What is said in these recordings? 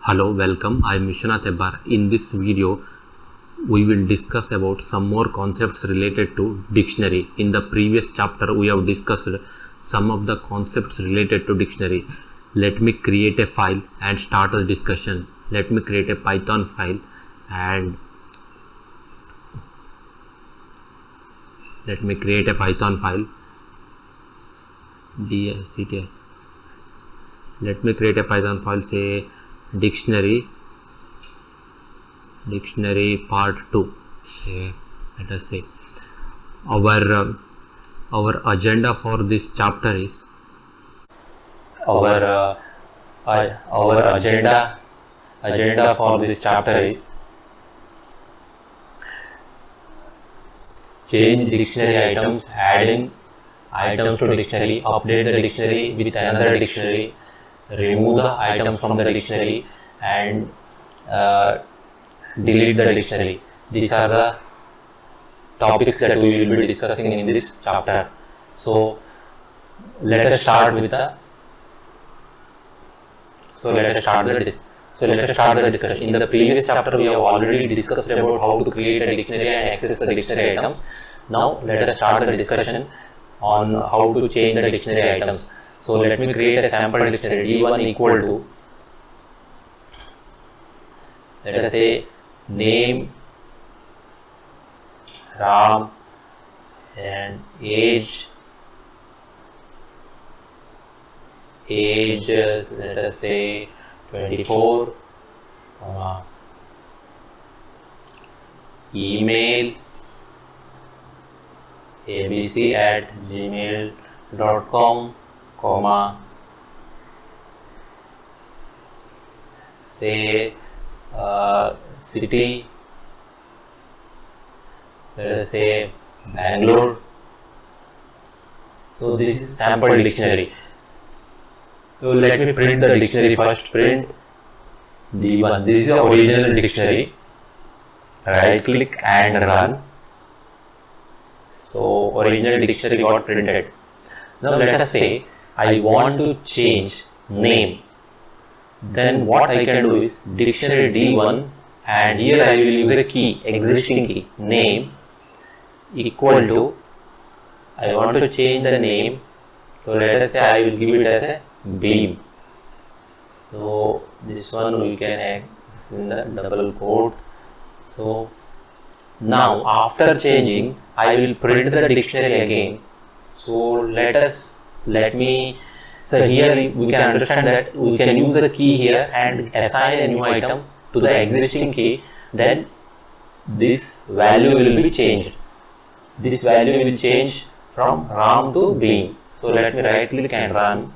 Hello, welcome. I am Vishwanath Hebbar. In this video, we will discuss about some more concepts related to dictionary. In the previous chapter, we have discussed some of the concepts related to dictionary. Let me create a file and start the discussion. Let me create a Python file and let me create a Python file. Let me create a Python file, say dictionary part 2. Let us say our agenda for this chapter is our agenda for this chapter is change dictionary items, adding items to dictionary, update the dictionary with another dictionary, remove the item from the dictionary, and delete the dictionary. These are the topics that we will be discussing in this chapter. So let us start the discussion. In the previous chapter, we have already discussed about how to create a dictionary and access the dictionary items. Now let us start the discussion on how to change the dictionary items. So let me create a sample dictionary. D1 equal to, let us say, name, Ram, and age, let us say 24, email abc@gmail.com, say city, let us say Bangalore. So this is sample dictionary. So let me print the dictionary first. Print D1. This is the original dictionary. Right click and run. So original dictionary got printed. Now let us say I want to change name. Then what I can do is dictionary D1, and here I will use a key, existing key, name equal to, I want to change the name. So let us say I will give it as a beam. So this one we can add in the double quote. So now after changing, I will print the dictionary again. So so here we can understand that we can use the key here and assign a new item to the existing key. Then this value will be changed. This value will change from Ram to beam. So let me right click and run.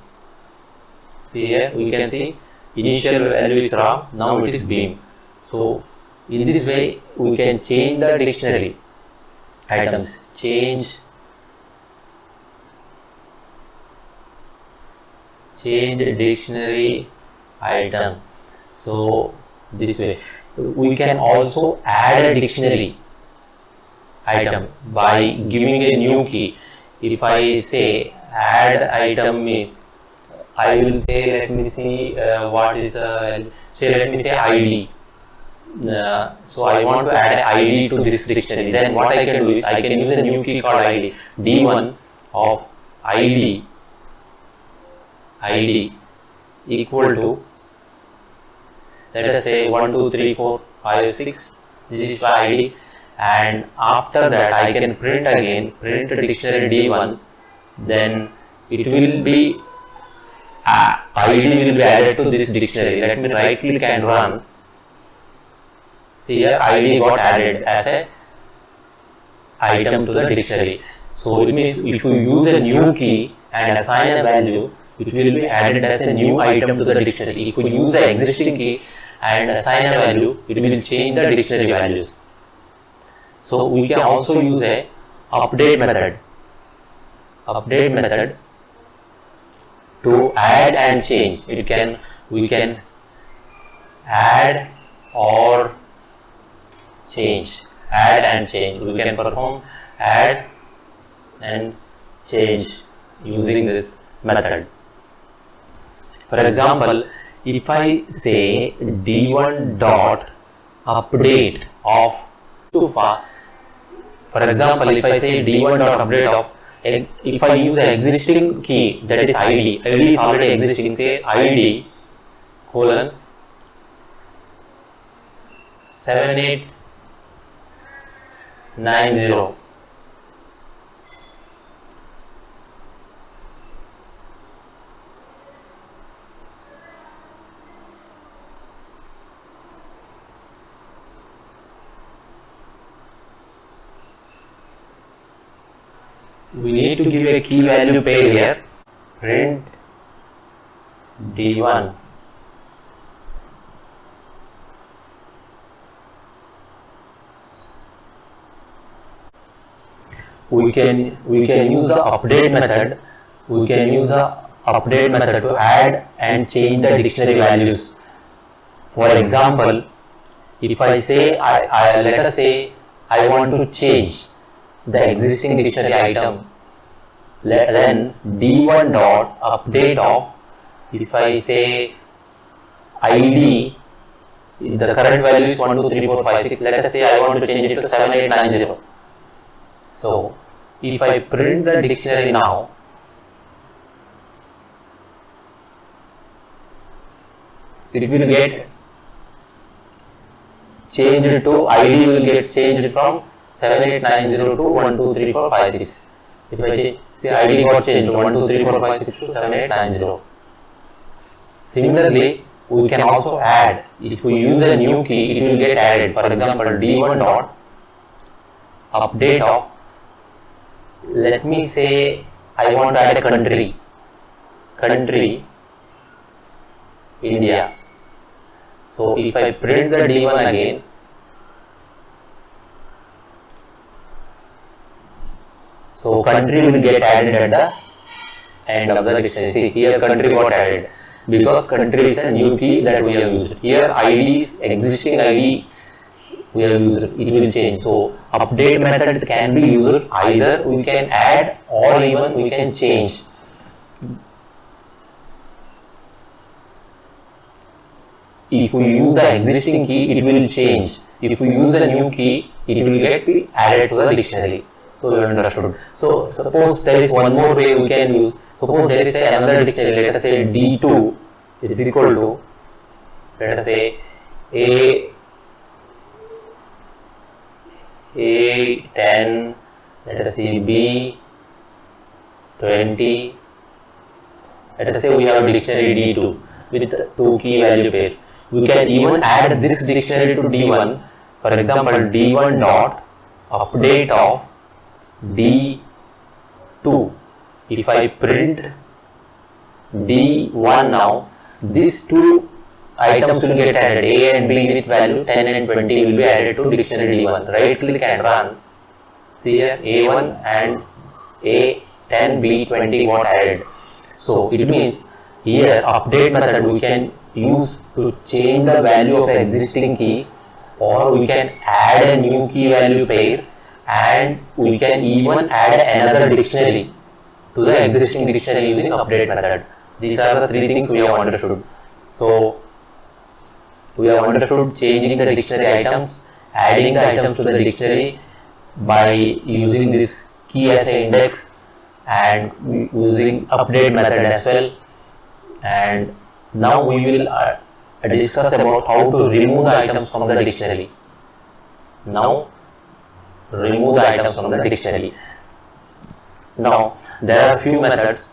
See here we can see initial value is Ram, now it is beam. So in this way we can change the dictionary items. Change dictionary item. So this way we can also add a dictionary item by giving a new key. If I say add item means, I will say, let me see what is let me say ID. So I want to add an ID to this dictionary. Then what I can do is I can use a new key called ID. D1 of ID equal to, let us say 1 2 3 4 5 6. This is my ID, and after that I can print again, print dictionary D1. Then it will be ID will be added to this dictionary. Let me right click and run. See here ID got added as a item to the dictionary. So it means if you use a new key and assign a value, it will be added as a new item to the dictionary. If you use the existing key and assign a value, it will change the dictionary values. So we can also use a update method to add and change. We can add or change. We can perform add and change using this method. For example, if I say d1 dot update of to for example, if I say d1 dot update of, if I use the existing key, that is id is already existing, say id colon 7890. We need to give a key value pair here. Print d1 we can use the update method. We can use the update method to add and change the dictionary values. For example, if I say let us say I want to change the existing dictionary item, then d1 dot update of, if I say id, the current value is 1 2 3 4 5 6, let us say I want to change it to 7890. So if I print the dictionary now, it will get changed to id will get changed from 7890 to 1 2 3 4 5 6. If I say id got changed to 1 2 3 4 5 6 to 7890. Similarly, we can also add, if we use a new key, it will get added. For example, d1 dot update of, let me say I want to add a country India. So if I print the d1 again, so country will get added at the end of the dictionary. See, here country got added because country is a new key that we have used. Here id is existing id we have used, it will change. So update method can be used, either we can add or even we can change. If we use the existing key, it will change. If we use a new key, it will get added to the dictionary. So you understood. So suppose there is one more way we can use. Suppose there is another dictionary, let us say d2 is equal to, let us say A10, let us see B20, let us say we have a dictionary D2 with 2 key value pairs. We can even add this dictionary to D1. For example, D1 dot update of D2. If I print D1 now, these two items will get added. A and B with value 10 and 20 will be added to dictionary D1. Right click and run. See here, A1 and A10, B20 got added. So it means here update method we can use to change the value of existing key, or we can add a new key value pair, and we can even add another dictionary to the existing dictionary using update method. These are the 3 things we have understood. So we have understood changing the dictionary items, adding the items to the dictionary by using this key as an index, and using update method as well. And now we will discuss about how to remove the items from the dictionary. Now remove the items from the dictionary. Now there are few methods.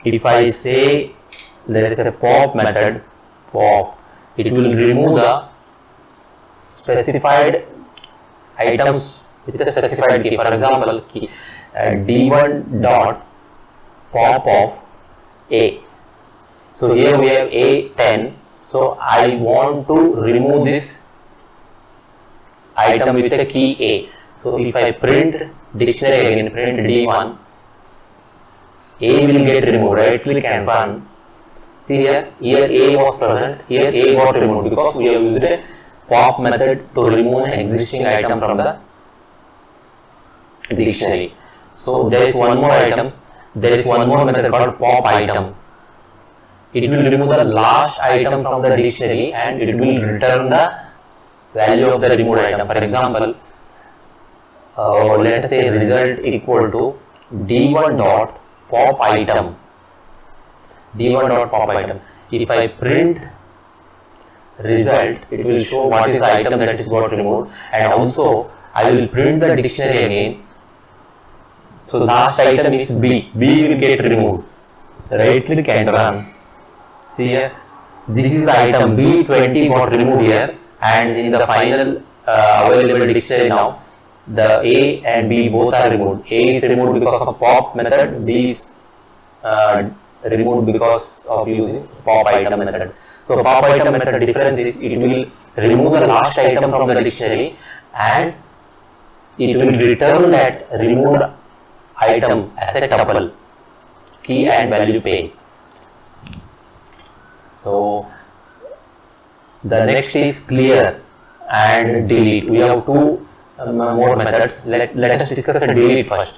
If I say there is a pop method, pop, it will remove the specified items with a specified key. For example, key d1 dot pop of A. So here we have A10. So I want to remove this item with a key A. So if I print dictionary again, print D1, A will get removed. Right click and run. See here A was present, here A got removed because we have used a pop method to remove an existing item from the dictionary. So there is one more item. There is one more method called pop item. it will remove the last item from the dictionary and it will return the value of the removed item. For example, let us say result equal to d1 dot pop item. d1 dot pop item. If I print result, it will show what is the item that is got removed, and also I will print the dictionary again. So last item is B. B will get removed. Right click and run. See here, this is the item B20 got removed here, and in the final available dictionary now, the A and B both are removed. A is removed because of pop method, B is removed because of using pop item method. So pop item method difference is it will remove the last item from the dictionary and it will return that removed item as a tuple, key and value pair. So the next is clear and delete. We have two more methods. Let us discuss the delete first.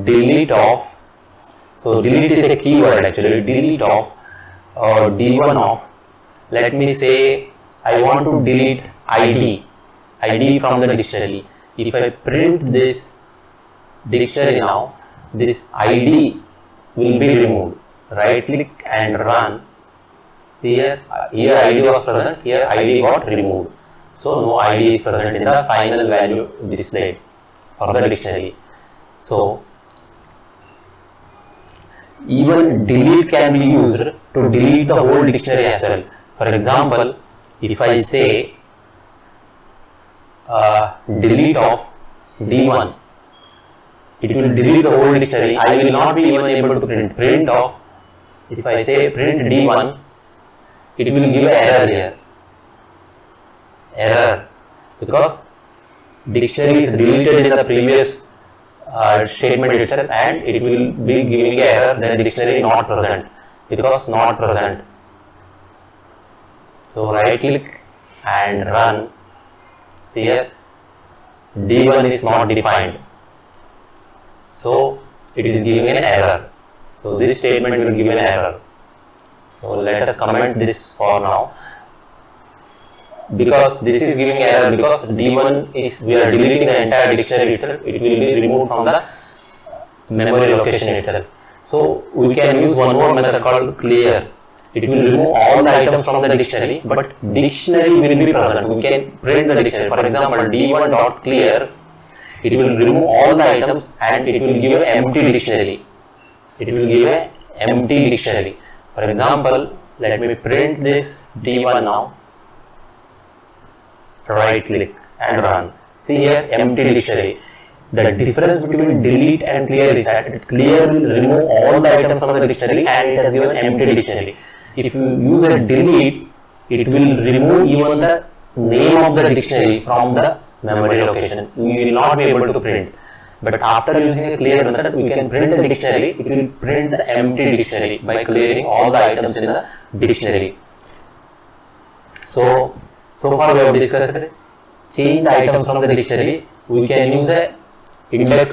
Delete of, so delete is a keyword actually. Delete of d1 of, let me say I want to delete ID from the dictionary. If I print this dictionary now, this ID will be removed. Right click and run. See here ID was present, here ID got removed. So no ID is present in the final value displayed for the dictionary. So even delete can be used to delete the whole dictionary as well. For example, if I say delete of D1, it will delete the whole dictionary. I will not be even able to print of. If I say print D1, it will give an error here. Error, because dictionary is deleted in the previous statement itself, and it will be giving an error that dictionary not present, because not present. So right click and run. See here, D1 is not defined, so it is giving an error. So this statement will give an error. So let us comment this for now, because this is giving error because D1 is, we are deleting the entire dictionary itself, it will be removed from the memory location itself. So we can use one more method called clear. It will remove all the items from the dictionary, but dictionary will be present. We can print the dictionary. For example, d1 dot clear, it will remove all the items and it will give an empty dictionary. It will give an empty dictionary. For example, let me print this d1 now. Right click and run. See here, empty dictionary. The difference between delete and clear is that clear will remove all the items from the dictionary and it has given empty dictionary. If you use a delete, it will remove even the name of the dictionary from the memory location. We will not be able to print. But after using a clear method, we can print the dictionary. It will print the empty dictionary by clearing all the items in the dictionary. So far we have discussed change the items from the dictionary. We can use a index.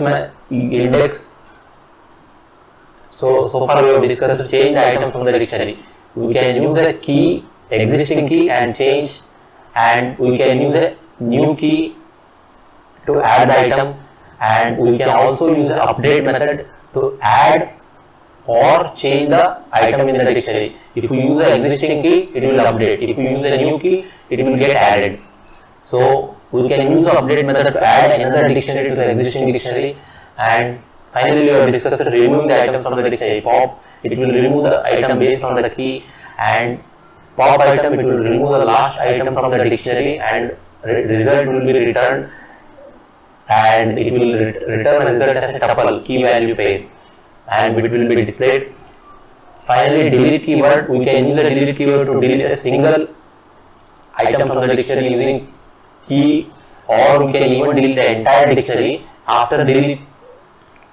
So far we have discussed change the items from the dictionary. We can use a key, existing key and change, and we can use a new key to add the item, and we can also use an update method to add or change the item in the dictionary. If we use an existing key, it will update. If we use a new key, it will get added. So we can use the update method to add another dictionary to the existing dictionary. And finally, we have discussed removing the item from the dictionary. Pop, it will remove the item based on the key, and pop item, it will remove the last item from the dictionary, and result will be returned, and it will return a result as a tuple, key value pair, and it will be displayed. Finally, delete keyword, we can use a delete keyword to delete a single item from the dictionary using key, or we can even delete the entire dictionary. After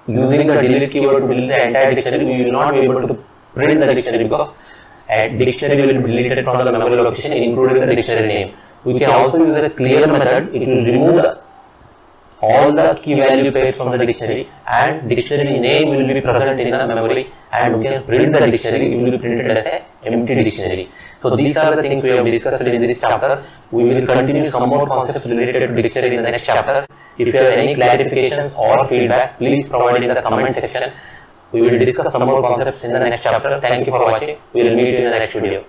using the delete keyword to delete the entire dictionary, we will not be able to print the dictionary because a dictionary will be deleted from the memory location, including the dictionary name. We can also use a clear method. It will remove all the key value pairs from the dictionary, and dictionary name will be present in the memory, and we can print the dictionary. It will be printed as a empty dictionary. So these are the things we have discussed in this chapter. We will continue some more concepts related to dictionary in the next chapter. If you have any clarifications or feedback, please provide in the comment section. We will discuss some more concepts in the next chapter. Thank you for watching. We will meet you in the next video.